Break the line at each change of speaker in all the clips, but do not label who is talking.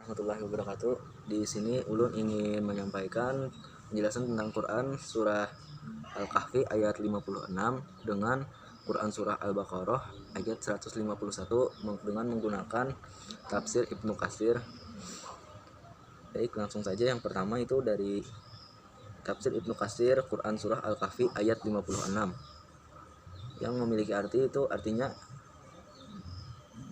warahmatullahi wabarakatuh. Di sini ulun ingin menyampaikan penjelasan tentang Quran surah Al-Kahfi ayat 56 dengan Quran surah Al-Baqarah ayat 151 dengan menggunakan tafsir Ibnu Katsir. Baik, langsung saja. Yang pertama itu dari tafsir Ibnu Katsir Quran surah Al-Kahfi ayat 56 yang memiliki arti itu artinya,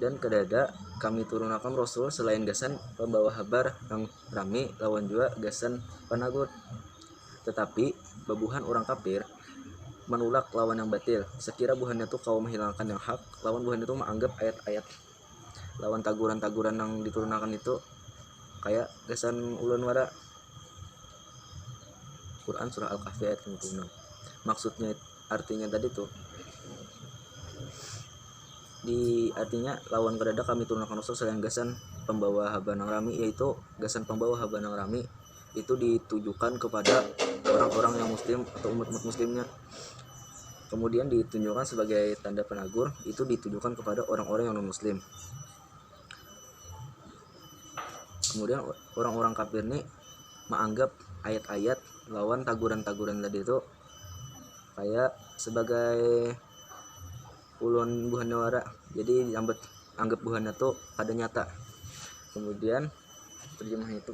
dan kedada kami turunkan Rasul selain gasan pembawa habar yang rami lawan jua gasan panagur, tetapi babuhan orang kafir menolak lawan yang batil. Sekira buhannya tuh kau menghilangkan yang hak, lawan buhannya tuh menganggap ayat-ayat lawan taguran-taguran yang diturunkan itu kayak gasan ulun wara Quran surah Al-Kahfi ayat 56. Maksudnya artinya tadi tuh di artinya lawan kedada kami turunkan Rasul selain gasan pembawa habanang rami, yaitu gasan pembawa habanang rami itu ditujukan kepada orang-orang yang muslim atau umat-umat muslimnya. Kemudian ditunjukkan sebagai tanda penagur itu ditujukan kepada orang-orang yang non muslim. Kemudian orang-orang kafir ini menganggap ayat-ayat lawan taguran-taguran tadi itu kayak sebagai ulun buhannya wara, jadi anggap buhannya tuh pada nyata. Kemudian terjemahnya itu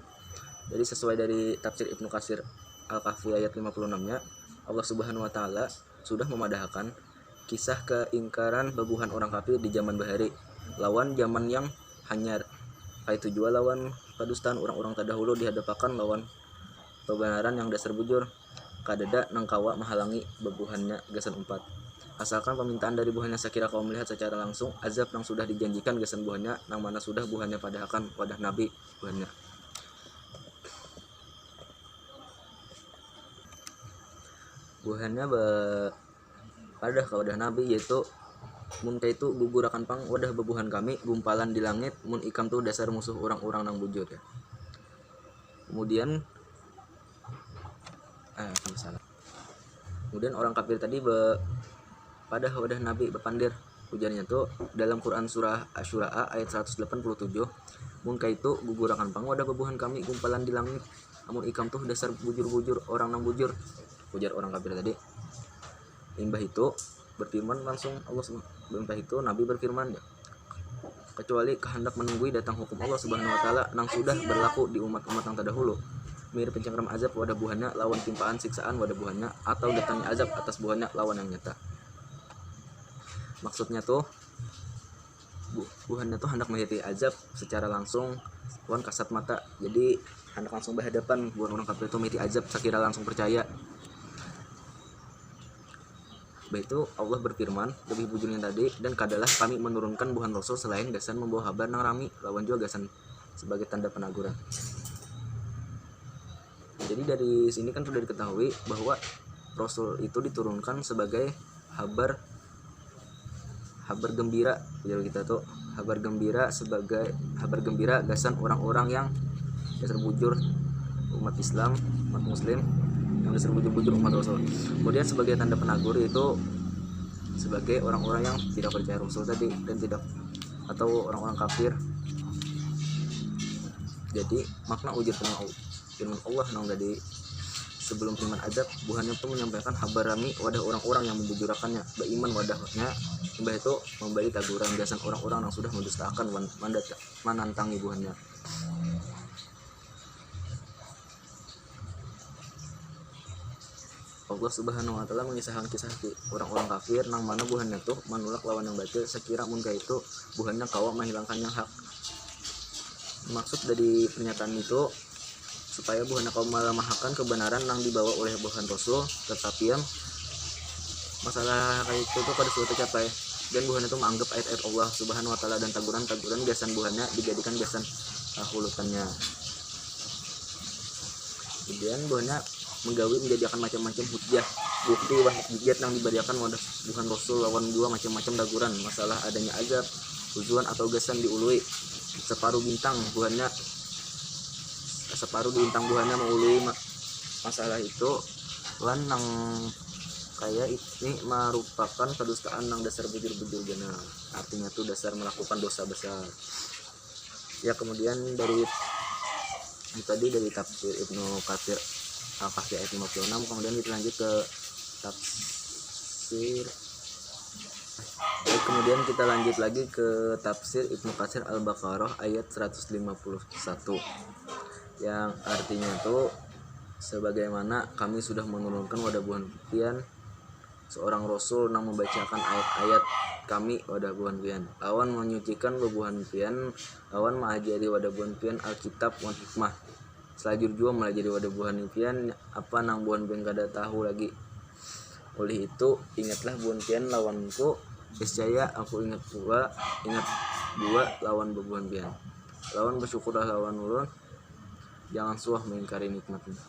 jadi sesuai dari tafsir Ibnu Katsir Al-Kahfi ayat 56-nya, Allah Subhanahu wa taala sudah memadahkan kisah keingkaran babuhan orang kafir di zaman bahari lawan zaman yang hanyar, kaitu jua lawan padustaan orang-orang terdahulu dihadapakan lawan kebenaran yang dasar bujur kadada nangkawa menghalangi babuhannya gasan 4. Asalkan permintaan dari buahnya sekira kau melihat secara langsung azab yang sudah dijanjikan gasan buahnya nang mana sudah buahnya padahakan wadah nabi buahnya. Buahnya padah ke wadah nabi, yaitu mun itu gugurakan pang wadah bebuhan kami gumpalan di langit mun ikam tuh dasar musuh orang-orang nang bujur ya. Kemudian Kemudian orang kafir tadi pada wadah nabi berpandir, ujarnya tuh dalam Quran surah Asy-Syu'ara ayat 187, mun kaitu gugurakan pang wadah bebuhan kami gumpalan di langit amun ikam tuh dasar bujur-bujur orang nang bujur, ujar orang kafir tadi. Imbah itu berfirman langsung Allah, imbah itu Nabi berfirman, kecuali kehendak menunggui datang hukum Allah Subhanahu wa taala nang sudah berlaku di umat-umat yang terdahulu, mirip pencengkeram azab wadah buahnya lawan timpaan siksaan wadah buahnya, atau datangnya azab atas buahnya lawan yang nyata. Maksudnya tuh buhannya tuh hendak melihat azab secara langsung lawan kasat mata, jadi hendak langsung berhadapan buhan orang kafir itu melihat azab sekira langsung percaya. Baik itu Allah berfirman lebih bujurnya tadi, dan kadalah kami menurunkan buhan Rasul selain gasan membawa habar nang rami lawan juga gasan sebagai tanda penaguran. Jadi dari sini kan sudah diketahui bahwa Rasul itu diturunkan sebagai habar gembira, jadi kita tuh habar gembira sebagai habar gembira gasan orang-orang yang dasar bujur umat Islam, umat muslim yang dasar bujur-bujur umat Rasul. Kemudian sebagai tanda penagur itu sebagai orang-orang yang tidak percaya Rasul tadi dan tidak, atau orang-orang kafir. Jadi makna ujar firman Allah nang tadi sebelum firman azab buhannya itu menyampaikan habar rami wadah orang-orang yang membujurakannya beriman wadahnya, imbah itu memberi taguran gasan orang-orang yang sudah mendustakan menantangi buhannya. Allah Subhanahu wa taala mengisahkan kisah orang-orang kafir nang mana buhannya tuh menolak lawan yang batil sekira mun itu buhannya kawa menghilangkan yang hak. Maksud dari pernyataan itu supaya buhannya kaum melemahkan kebenaran yang dibawa oleh buhan Rasul, tetapi yang masalah kayak itu tuh pada suatu tercapai, dan buhannya itu menganggap ayat-ayat Allah Subhanahu wa taala dan taguran-taguran gasan buhannya dijadikan gasan hulutannya. Kemudian buhannya menggawi menjadikan macam-macam hujjah bukti hujjat yang diberikan wadah buhan Rasul lawan juga macam-macam taguran masalah adanya azab tujuan atau gasan diului separuh bintang buhannya separuh bintang buahnya mengului masalah itu lan nang kayak ini merupakan kedustaan nang dasar bujur-bujur jana, artinya tuh dasar melakukan dosa besar. Ya, kemudian dari tadi dari tafsir Ibnu Katsir Al-Kahfi ayat 56, kemudian kita lanjut ke tafsir kemudian kita lanjut lagi ke tafsir Ibnu Katsir Al-Baqarah ayat 151 yang artinya tuh, sebagaimana kami sudah menurunkan pada buhan pian seorang rasul yang membacakan ayat-ayat kami wadah buhan pian lawan menyucikan bebuhan pian lawan mengajari wadah buhan pian alkitab wan hikmah selajur jua melajari wadah buhan pian apa nang buhan pian kada tahu lagi. Oleh itu ingatlah buhan pian lawanku, niscaya aku ingat dua lawan bebuhan pian lawan bersyukurlah lawan ulun, jangan suah mengingkari nikmatnya.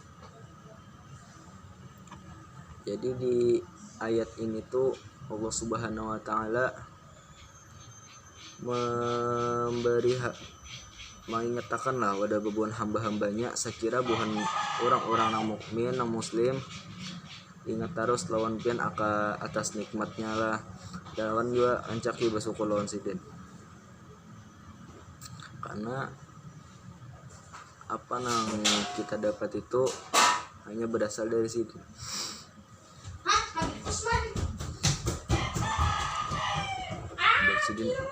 Jadi di ayat ini tuh Allah Subhanahu wa taala mengingatkan lah wadah bebuhan hamba-hambanya sekira buhan orang-orang yang mukmin yang muslim ingat terus lawan pian atas nikmatnya lah, lawan juga ancaki bersyukur lawan sidin. Karena apa nang kita dapat itu hanya berasal dari sidin.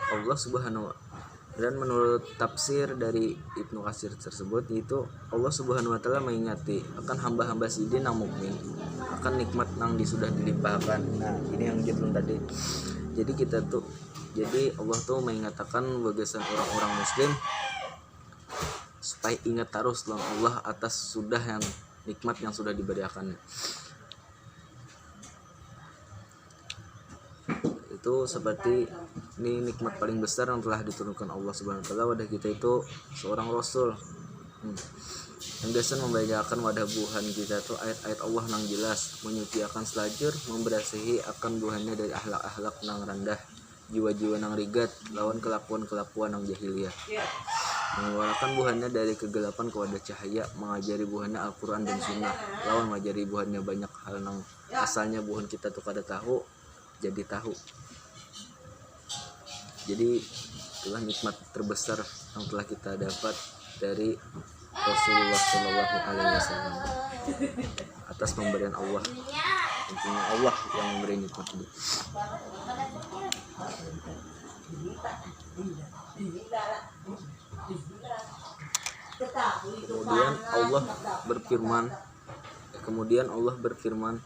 Allah Subhanahu wa. Dan menurut tafsir dari Ibnu Katsir tersebut itu Allah Subhanahu wa taala mengingati akan hamba-hamba sidin yang mukmin akan nikmat yang sudah dilimpahkan. Nah, ini yang judul tadi. Jadi Allah tuh mengingatkan bagasan orang-orang muslim supaya ingat terus lawan Allah atas sudah yang nikmat yang sudah diberikannya. Itu seperti ini nikmat paling besar yang telah diturunkan Allah Subhanahu wa taala wadah kita itu seorang rasul. Yang biasa membacakan wadah buhan kita tuh ayat-ayat Allah nang jelas, menyuciakan selajur, memberasihi akan buhannya dari akhlak-akhlak nang rendah, jiwa-jiwa nang rigat, lawan kelakuan-kelakuan nang jahiliyah. Mengeluarkan buhannya dari kegelapan kepada cahaya, mengajari buhannya Al-Quran dan Sunnah, lawan mengajari buhannya banyak hal nang asalnya buhan kita tuh kada tahu, jadi tahu. Jadi itulah nikmat terbesar yang telah kita dapat dari Rasulullah Shallallahu Alaihi Wasallam atas pemberian Allah. Intinya Allah yang memberi nikmat itu. Kemudian Allah berfirman,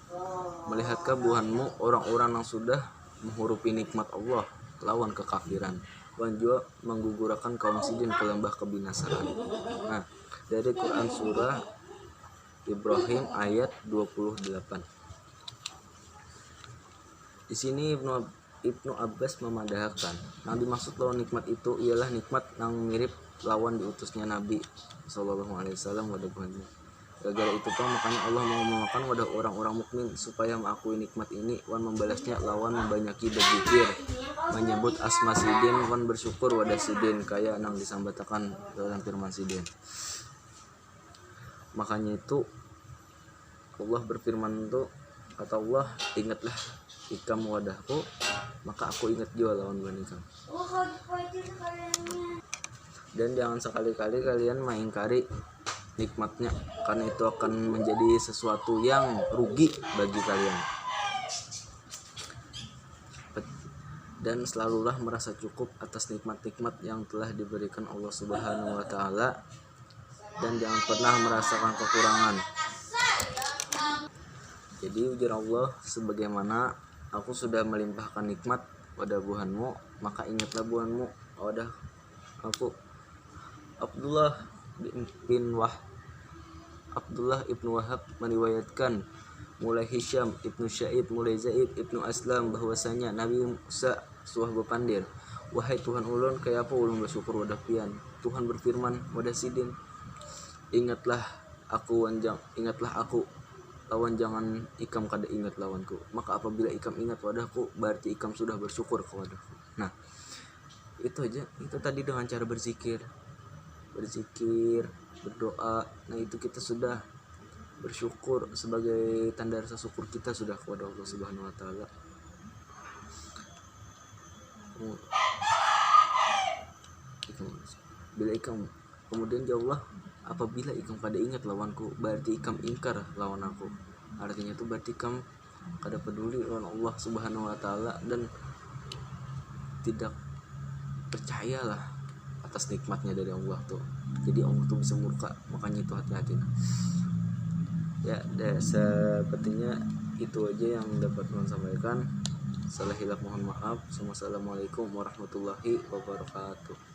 melihatkah buhanmu orang-orang yang sudah menghurupi nikmat Allah lawan kekafiran, dan juga menggugurkan kaum sidin ke lembah kebinasaan. Nah, dari Quran surah Ibrahim ayat 28. Di sini Ibnu Abbas memandahkan, yang dimaksud lawan nikmat itu ialah nikmat yang mirip lawan diutusnya Nabi Sallallahu Alaihi Wasallam wadah buhannya. Gara-gara itu pun makanya Allah mau memakan wadah orang-orang mukmin supaya mengakui nikmat ini wan membalasnya lawan membanyaki berzikir, menyebut asma sidin wan bersyukur wadah sidin kaya nang disambatakan dalam firman sidin. Makanya itu Allah berfirman itu, kata Allah, ingatlah ikam wadahku maka aku ingat juga lawan buhan ikam. Dan jangan sekali-kali kalian mengingkari nikmatnya, karena itu akan menjadi sesuatu yang rugi bagi kalian. Dan selalulah merasa cukup atas nikmat-nikmat yang telah diberikan Allah Subhanahu wa taala, dan jangan pernah merasakan kekurangan. Jadi ujar Allah, sebagaimana aku sudah melimpahkan nikmat pada buhanmu, maka ingatlah buhanmu wadah aku. Abdullah ibnu Wahab meriwayatkan mulai Hisham ibnu Syaib mulai Zaid ibnu Aslam bahwasanya Nabi Musa suah bepandir, wahai Tuhan ulun, kaya apa ulun bersyukur wadah pian. Tuhan berfirman wadah sidin, ingatlah aku lawan jangan ikam kada ingat lawanku. Maka apabila ikam ingat wadahku, berarti ikam sudah bersyukur kewadahku. Nah, itu aja. Itu tadi dengan cara berzikir, berdoa. Nah, itu kita sudah bersyukur, sebagai tanda rasa syukur kita sudah kepada Allah Subhanahu wa taala. bila ikam, kemudian jawablah, apabila ikam kada ingat lawanku, berarti ikam ingkar lawan aku. Artinya tuh berarti ikam kada peduli lawan Allah Subhanahu wa taala dan tidak percayalah atas nikmatnya dari Allah tuh. Jadi Allah tuh bisa murka, makanya itu hati-hati. Ya, sepertinya itu aja yang dapat saya sampaikan. Salah hilaf mohon maaf. Wassalamualaikum warahmatullahi wabarakatuh.